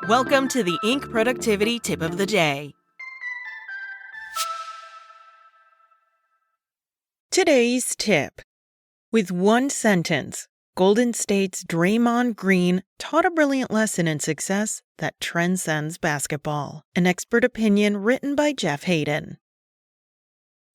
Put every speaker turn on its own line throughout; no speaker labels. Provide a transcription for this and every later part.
Welcome to the Inc. Productivity Tip of the Day. Today's tip. With one sentence, Golden State's Draymond Green taught a brilliant lesson in success that transcends basketball. An expert opinion written by Jeff Hayden.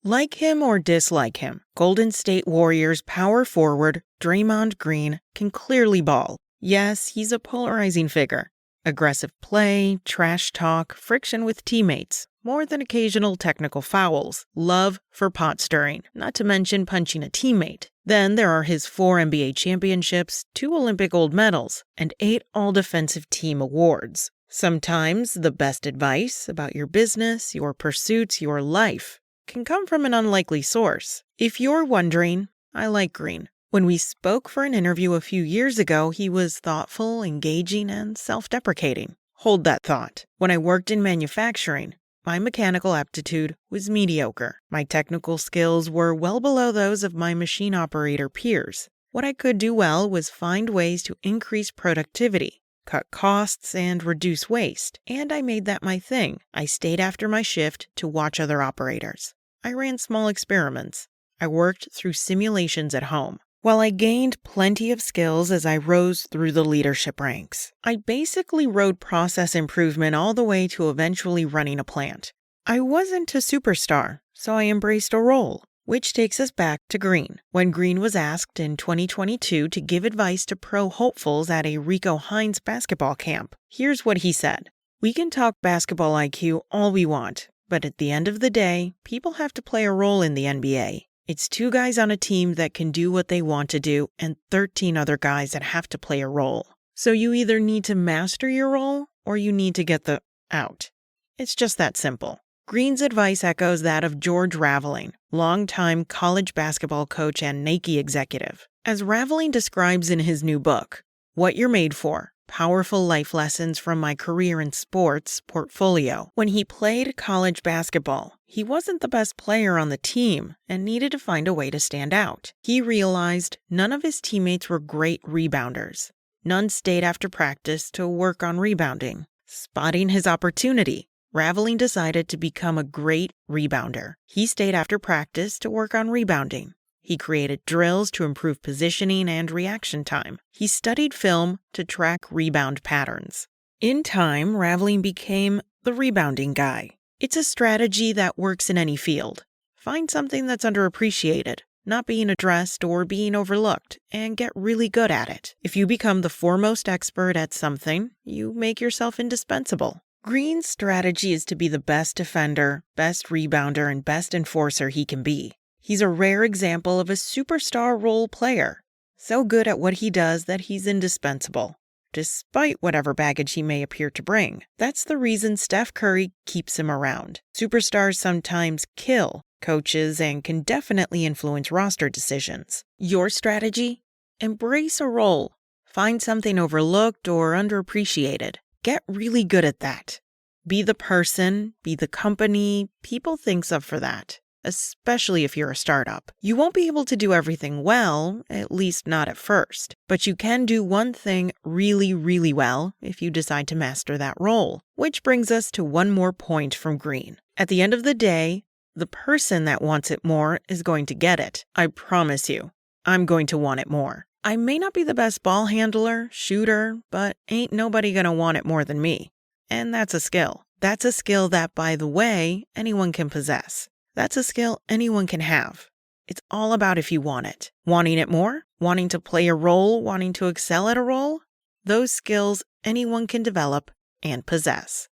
Like him or dislike him, Golden State Warriors power forward Draymond Green can clearly ball. Yes, he's a polarizing figure. Aggressive play, trash talk, friction with teammates, more than occasional technical fouls, love for pot stirring, not to mention punching a teammate. Then there are his 4 NBA championships, 2 Olympic gold medals, and 8 All-Defensive Team awards. Sometimes the best advice about your business, your pursuits, your life can come from an unlikely source. If you're wondering, I like Green. When we spoke for an interview a few years ago, he was thoughtful, engaging, and self-deprecating. Hold that thought. When I worked in manufacturing, my mechanical aptitude was mediocre. My technical skills were well below those of my machine operator peers. What I could do well was find ways to increase productivity, cut costs, and reduce waste. And I made that my thing. I stayed after my shift to watch other operators. I ran small experiments. I worked through simulations at home. While I gained plenty of skills as I rose through the leadership ranks, I basically rode process improvement all the way to eventually running a plant. I wasn't a superstar, so I embraced a role, which takes us back to Green. When Green was asked in 2022 to give advice to pro hopefuls at a Rico Hines basketball camp, here's what he said. "We can talk basketball IQ all we want, but at the end of the day, people have to play a role in the NBA. It's 2 guys on a team that can do what they want to do and 13 other guys that have to play a role. So you either need to master your role or you need to get the out. It's just that simple." Green's advice echoes that of George Raveling, longtime college basketball coach and Nike executive. As Raveling describes in his new book, What You're Made For: Powerful Life Lessons from My Career in Sports portfolio. When he played college basketball, he wasn't the best player on the team and needed to find a way to stand out. He realized none of his teammates were great rebounders. None stayed after practice to work on rebounding. Spotting his opportunity, Raveling decided to become a great rebounder. He stayed after practice to work on rebounding. He created drills to improve positioning and reaction time. He studied film to track rebound patterns. In time, Raveling became the rebounding guy. It's a strategy that works in any field. Find something that's underappreciated, not being addressed or being overlooked, and get really good at it. If you become the foremost expert at something, you make yourself indispensable. Green's strategy is to be the best defender, best rebounder, and best enforcer he can be. He's a rare example of a superstar role player, so good at what he does that he's indispensable, despite whatever baggage he may appear to bring. That's the reason Steph Curry keeps him around. Superstars sometimes kill coaches and can definitely influence roster decisions. Your strategy? Embrace a role. Find something overlooked or underappreciated. Get really good at that. Be the person, be the company people thinks of for that. Especially if you're a startup. You won't be able to do everything well, at least not at first, but you can do one thing really, really well if you decide to master that role. Which brings us to one more point from Green. At the end of the day, the person that wants it more is going to get it. I promise you, I'm going to want it more. I may not be the best ball handler, shooter, but ain't nobody gonna want it more than me. And that's a skill. That's a skill that, by the way, anyone can possess. That's a skill anyone can have. It's all about if you want it. Wanting it more? Wanting to play a role? Wanting to excel at a role? Those skills anyone can develop and possess.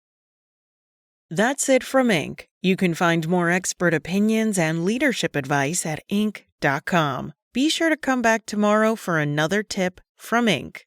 That's it from Inc. You can find more expert opinions and leadership advice at Inc.com. Be sure to come back tomorrow for another tip from Inc.